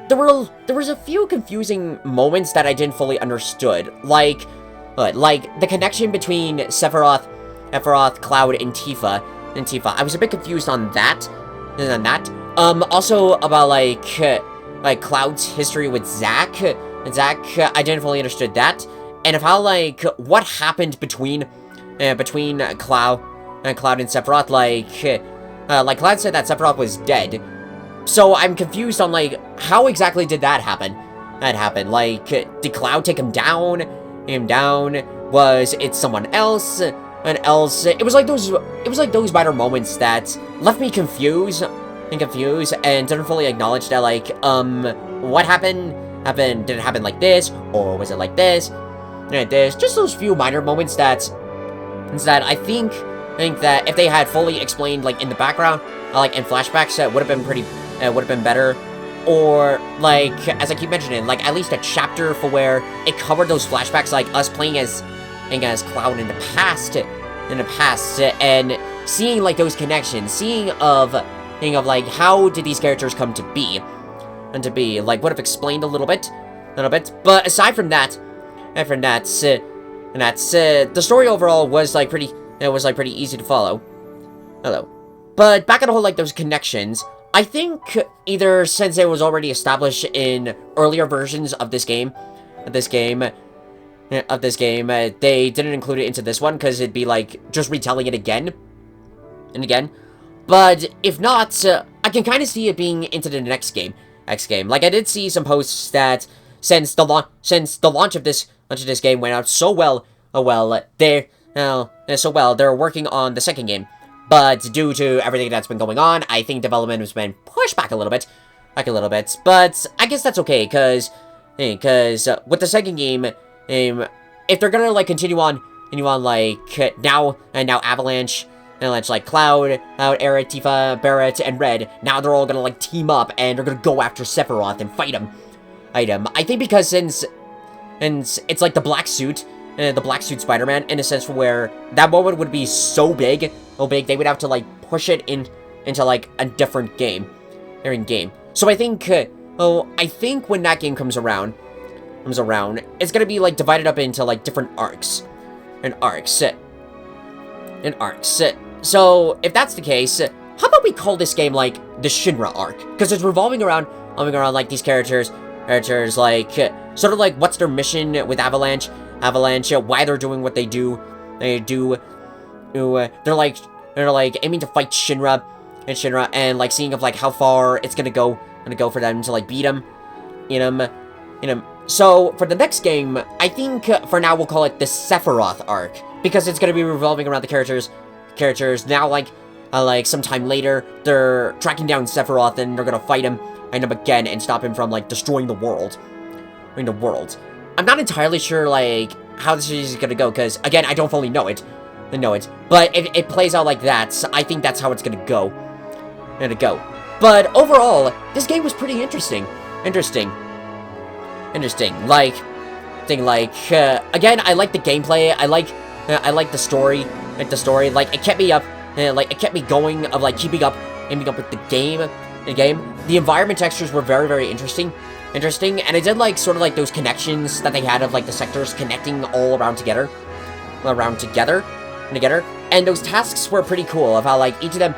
there was a few confusing moments that I didn't fully understood, like the connection between Sephiroth, Cloud, and Tifa. I was a bit confused on that. Also about, like Cloud's history with Zack. I didn't fully understood that. And of how, like, what happened between Cloud and Sephiroth, like Cloud said that Sephiroth was dead. So I'm confused on, like, how exactly did that happen? Like, did Cloud take him down? Was it someone else? It was like those minor moments that left me confused and didn't fully acknowledge that, like, what happened? Did it happen like this, or was it like this? Just those few minor moments that I think that if they had fully explained, like, in the background, like in flashbacks, would have been better. Or, like, as I keep mentioning, like, at least a chapter for where it covered those flashbacks, like us playing as Cloud in the past, and seeing, like, those connections, seeing of like, how did these characters come to be, like, would have explained a little bit, but aside from that, the story overall was, like, pretty easy to follow. But back on the whole, like, those connections, I think either since it was already established in earlier versions of this game, they didn't include it into this one, because it'd be, like, just retelling it again and again. But if not, I can kind of see it being into the next game. Like, I did see some posts that since the launch of this game went out so well, they're working on the second game. But due to everything that's been going on, I think development has been pushed back a little bit. But I guess that's okay, because with the second game, if they're gonna, like, continue on, like, now Avalanche, like Cloud, Aerith, Tifa, Barret, and Red, now they're all gonna, like, team up, and they're gonna go after Sephiroth and fight him. I think because since it's like the black suit Spider-Man, in a sense where that moment would be so big, they would have to, like, push it into, like, a different game. So I think when that game comes around, it's gonna be, like, divided up into, like, different arcs. So if that's the case, how about we call this game, like, the Shinra arc? Because it's revolving around, like, these characters, like, sort of like, what's their mission with Avalanche, why they're doing what they do. They're like aiming to fight Shinra, and, like, seeing of, like, how far it's gonna go for them to, like, beat them. So for the next game, I think for now we'll call it the Sephiroth arc, because it's gonna be revolving around the characters now, like sometime later, they're tracking down Sephiroth, and they're gonna fight him again and stop him from, like, destroying the world. I'm not entirely sure, like, how this is gonna go, because, again, I don't fully know it. But if it plays out like that, so I think that's how it's gonna go. But overall, this game was pretty interesting. Like, again, I like the gameplay. I like the story. Like, it kept me up. It kept me going, of, like, keeping up with the game. The environment textures were very, very interesting, and I did like sort of like those connections that they had of, like, the sectors connecting all around together, And those tasks were pretty cool of how, like, each of them,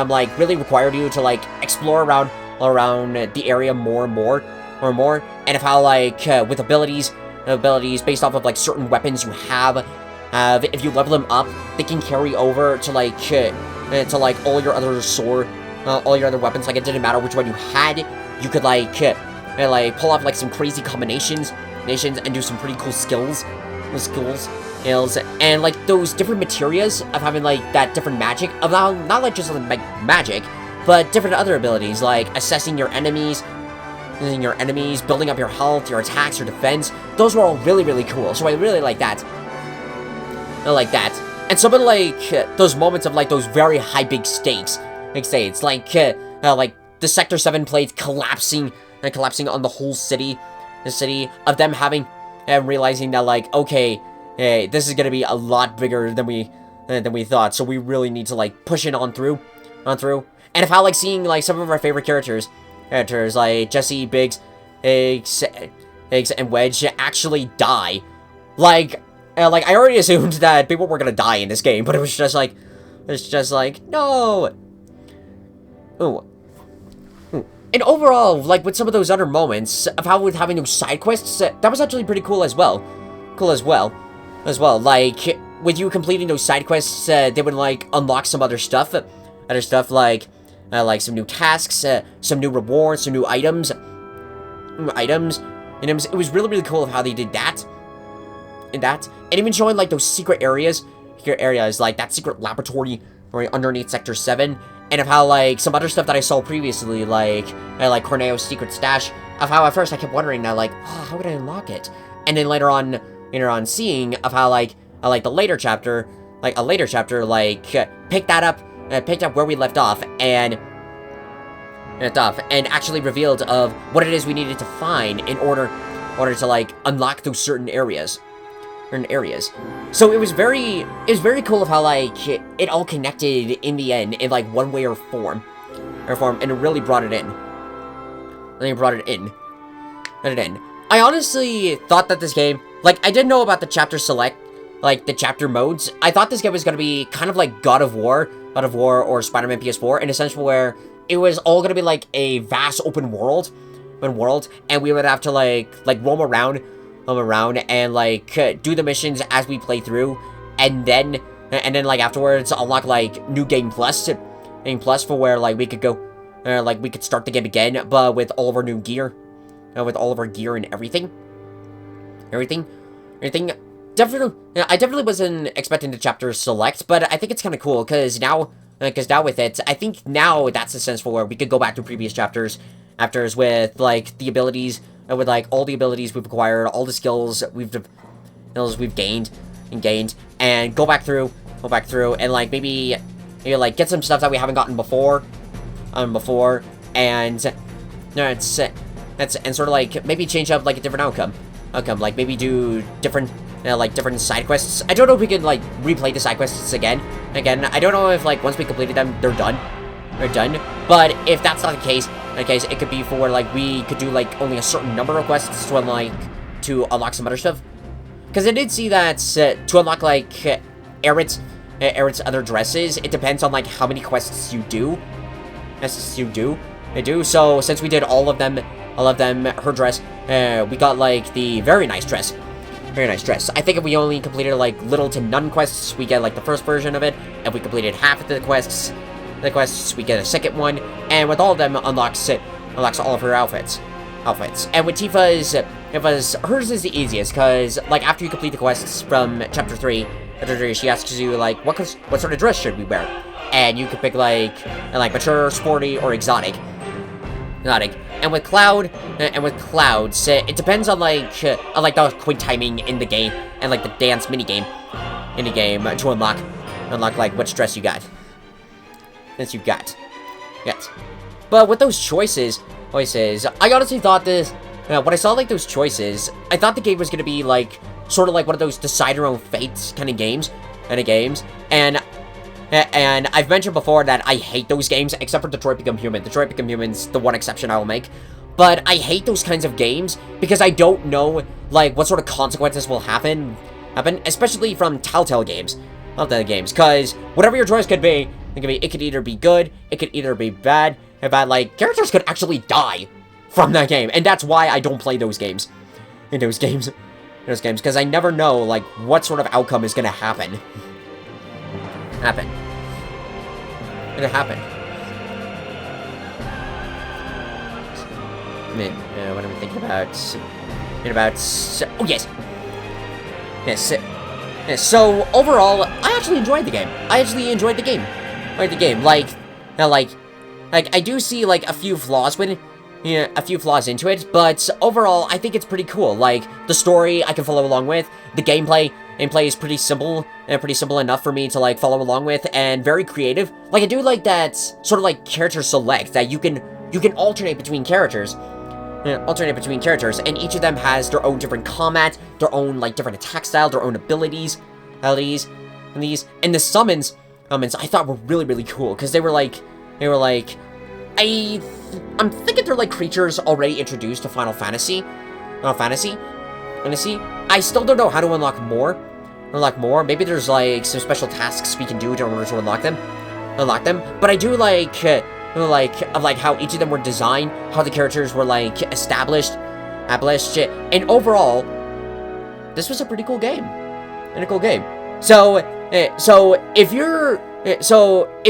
like, really required you to, like, explore around the area more and more, and of how, like, with abilities based off of, like, certain weapons you have, if you level them up, they can carry over to, like, all your other all your other weapons. Like, it didn't matter which one you had, you could, like, pull off, like, some crazy combinations, and do some pretty cool skills, and, like, those different materials of having, like, that different magic, of not like, just, like, magic, but different other abilities, like, assessing your enemies, building up your health, your attacks, your defense. Those were all really, really cool, so I really like that. And some of, like, those moments of, like, those very high, big stakes, like the Sector 7 plates collapsing on the whole city, of them having, and realizing that, like, okay, hey, this is gonna be a lot bigger than we thought, so we really need to, like, push it on through, and of how, like, seeing, like, some of our favorite characters like Jesse, Biggs, Eggs, and Wedge actually die, like, I already assumed that people were gonna die in this game, but it was just like, no. Ooh. And overall, like, with some of those other moments of how with having those side quests, that was actually pretty cool as well. Like, with you completing those side quests, they would, like, unlock some other stuff, like some new tasks, some new rewards, some new items, it was really, really cool of how they did that, and even showing, like, those secret areas, like that secret laboratory right underneath Sector 7, and of how, like, some other stuff that I saw previously, like Corneo's secret stash, of how at first I kept wondering, like, oh, how would I unlock it? And then later on seeing of how, like, a later chapter, picked up where we left off, and actually revealed of what it is we needed to find in order to, like, unlock those certain areas. So it was very cool of how, like, it all connected in the end in, like, one way or form, and it really brought it in. I honestly thought that this game, like, I didn't know about the chapter select, like, the chapter modes. I thought this game was gonna be kind of like God of War or Spider-Man PS4, in a sense where it was all gonna be, like, a vast open world, and we would have to, like roam around, and, like, do the missions as we play through, and then, like, afterwards, unlock, like, new Game Plus for where, like, we could go, we could start the game again, but with all of our new gear, and everything. Definitely, I definitely wasn't expecting the chapter select, but I think it's kind of cool, because now with it, I think now that's the sense for where we could go back to previous chapters with, like, the abilities, with, like, all the abilities we've acquired, all the skills we've gained, and go back through, and, like, maybe, like, get some stuff that we haven't gotten before, and sort of, like, maybe change up, like, a different outcome, like, maybe do different, different side quests. I don't know if we could, like, replay the side quests again, I don't know if, like, once we completed them, they're done, but if that's not the case, it could be for, like, we could do, like, only a certain number of quests to unlock some other stuff. Because I did see that to unlock, like, Aerith's other dresses, it depends on, like, how many quests you do. So since we did all of them, her dress, we got, like, the very nice dress. I think if we only completed, like, little to none quests, we get, like, the first version of it. If we completed half of the quests, we get a second one, and with all of them, unlocks all of her outfits. And with Tifa's, hers is the easiest, because, like, after you complete the quests from Chapter 3, she asks you, like, what sort of dress should we wear? And you can pick, like, mature, sporty, or exotic. And with Cloud, it depends on, like, the quick timing in the game, and, like, the dance minigame to unlock, like, which dress you got. Yes. But with those choices, I honestly thought this, when I saw, like, those choices, I thought the game was gonna be, like, sort of like one of those decide your own fate kind of games, and I've mentioned before that I hate those games, except for Detroit Become Human. Detroit Become Human's the one exception I will make, but I hate those kinds of games, because I don't know, like, what sort of consequences will happen, especially from Telltale games, of the games, because whatever your choice could be, it could either be good, it could either be bad, like, characters could actually die from that game, and that's why I don't play those games. Because I never know, like, what sort of outcome is gonna happen. It'll happen. What am I thinking about? Oh, yes. Yes, so, overall, I actually enjoyed the game. Like, I do see, like, a few flaws with it. Yeah, a few flaws into it, but overall, I think it's pretty cool. Like, the story I can follow along with, the gameplay is pretty simple enough for me to, like, follow along with, and very creative. Like, I do like that sort of, like, character select, that you can alternate between characters. And each of them has their own different combat, their own, like, different attack style, their own abilities, and the summons, I thought were really, really cool, because they were like, I'm thinking they're like creatures already introduced to Final Fantasy. I still don't know how to unlock more. Maybe there's like some special tasks we can do in order to unlock them. But I do like how each of them were designed, how the characters were like established, and overall, this was a pretty cool game. So if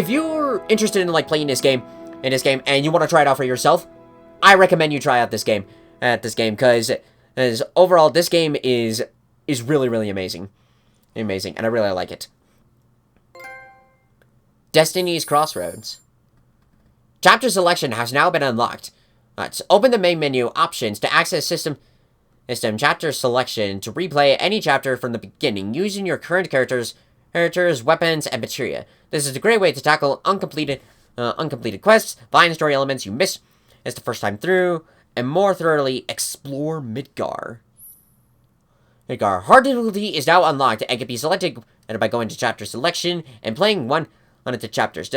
you're interested in like playing this game, and you want to try it out for yourself, I recommend you try out this game. Because overall, this game is really, really amazing, and I really like it. Destiny's Crossroads. Chapter selection has now been unlocked. Let's open the main menu options to access system chapter selection to replay any chapter from the beginning using your current characters, weapons, and materia. This is a great way to tackle uncompleted quests, find story elements you missed as the first time through, and more thoroughly explore Midgar. Hard difficulty is now unlocked and can be selected by going to chapter selection and playing one of the chapters.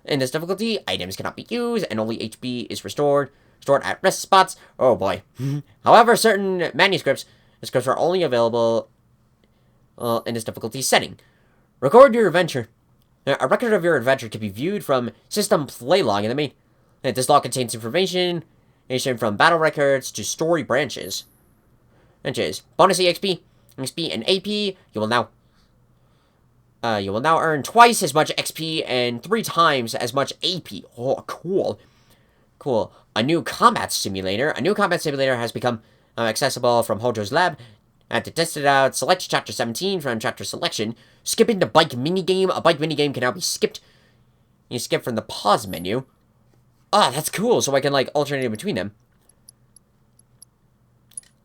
In this difficulty, items cannot be used and only HP is stored at rest spots. Oh boy. However, certain manuscripts are only available in this difficulty setting. Record your adventure. A record of your adventure can be viewed from system playlog in the main. This log contains information from battle records to story branches. Bonus EXP, and AP. You will now earn twice as much XP and 3 times as much AP. Oh, cool. A new combat simulator has become accessible from Hojo's lab. To test it out, select Chapter 17 from Chapter Selection. Skipping the bike minigame. A bike minigame can now be skipped. You skip from the pause menu. Ah, that's cool, so I can, like, alternate between them.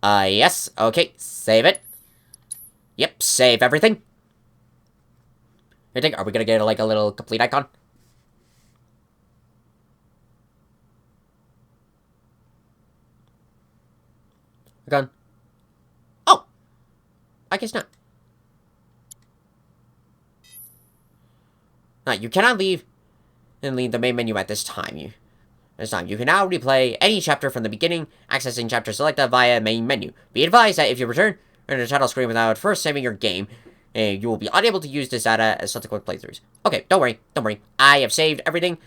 Yes. Okay, save it. Yep, save everything. Are we gonna get, like, a little complete icon? Icon. Oh! I guess not. You cannot leave the main menu at this time. You can now replay any chapter from the beginning, accessing chapter selected via main menu. Be advised that if you return to the title screen without first saving your game, you will be unable to use this data as subsequent playthroughs. Okay, don't worry. I have saved everything.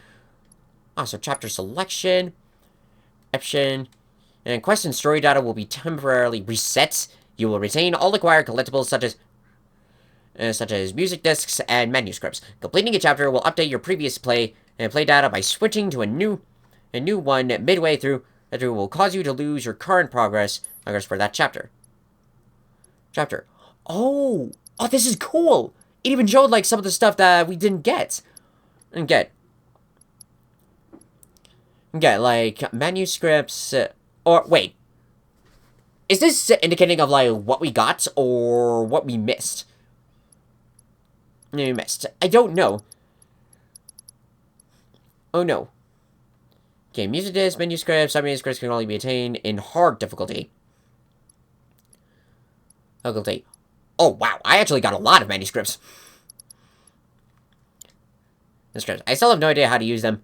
So chapter selection, option, and quest and story data will be temporarily reset. You will retain all acquired collectibles such as music discs and manuscripts. Completing a chapter will update your previous play data by switching to a new one midway through. That will cause you to lose your current progress for that chapter. Oh, this is cool. It even showed like some of the stuff that we didn't get. Like manuscripts. Or wait, is this indicating of like what we got or what we missed? I don't know. Oh no. Okay, music disc, manuscripts, some manuscripts can only be attained in hard difficulty. Oh wow, I actually got a lot of manuscripts. I still have no idea how to use them.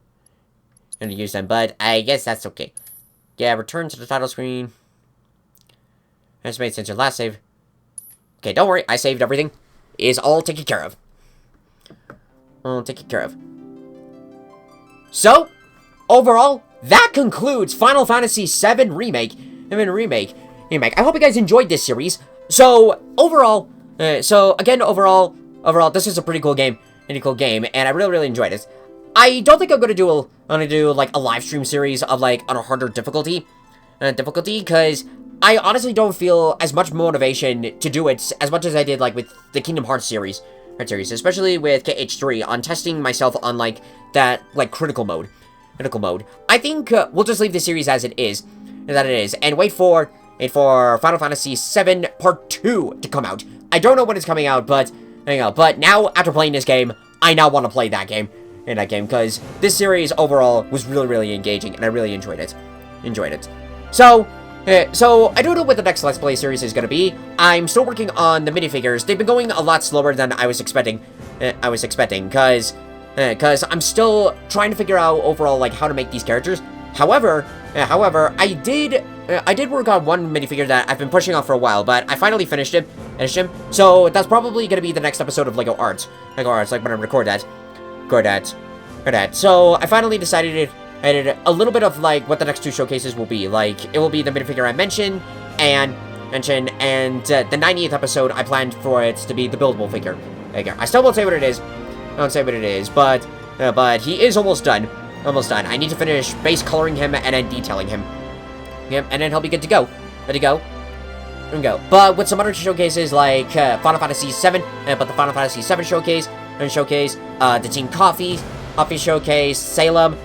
But I guess that's okay. Yeah, return to the title screen. Has made since your last save. Okay, don't worry, I saved everything. is all taken care of. All taken care of. So, overall, that concludes Final Fantasy VII Remake. Remake. I hope you guys enjoyed this series. So, overall, overall, this is a pretty cool game. And I really, really enjoyed it. I don't think I'm gonna do like a live stream series of like on a harder difficulty, because I honestly don't feel as much motivation to do it as much as I did like with the Kingdom Hearts series, especially with KH3 on testing myself on like that like critical mode. I think we'll just leave the series as it is, and wait for Final Fantasy VII Part 2 to come out. I don't know when it's coming out, but now after playing this game, I now want to play that game. Because this series overall was really, really engaging, and I really enjoyed it. So I don't know what the next Let's Play series is going to be. I'm still working on the minifigures. They've been going a lot slower than I was expecting. Because I'm still trying to figure out overall like how to make these characters. However, I did work on one minifigure that I've been pushing off for a while, but I finally finished him. So that's probably going to be the next episode of Lego Arts, like when I record that. So I finally decided I did a little bit of like what the next 2 showcases will be. Like it will be the minifigure I mentioned, and the 90th episode I planned for it to be the buildable figure. I still won't say what it is. But he is almost done. I need to finish base coloring him and then detailing him. Yep, and then he'll be good to go. But with some other showcases like Final Fantasy VII, the Final Fantasy VII showcase, the Team Coffee showcase, Salem,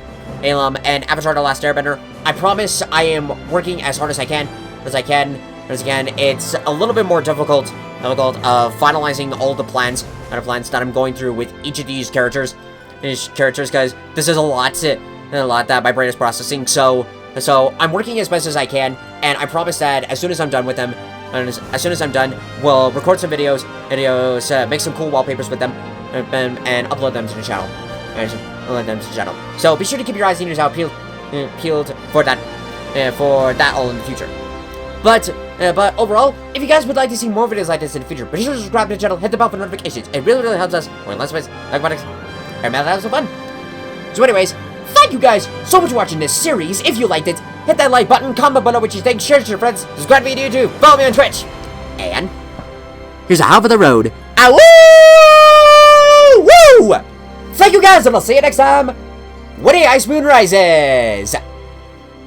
and Avatar: The Last Airbender. I promise I am working as hard as I can. It's a little bit more difficult finalizing all the plans that I'm going through with each of these characters, because this is a lot that my brain is processing. So I'm working as best as I can, and I promise that as soon as I'm done with them, we'll record some videos, make some cool wallpapers with them, and upload them to the channel. So be sure to keep your eyes and ears out peeled for that all in the future. But overall, if you guys would like to see more videos like this in the future, be sure to subscribe to the channel, hit the bell for notifications. It really, really helps us. Or in less ways, like buttons, and have some fun. So anyways, thank you guys so much for watching this series. If you liked it, hit that like button, comment below what you think, share it to your friends, subscribe to me on YouTube, follow me on Twitch. And here's a how for the road. Woo! Thank you guys, and I'll see you next time when the Ice Moon rises.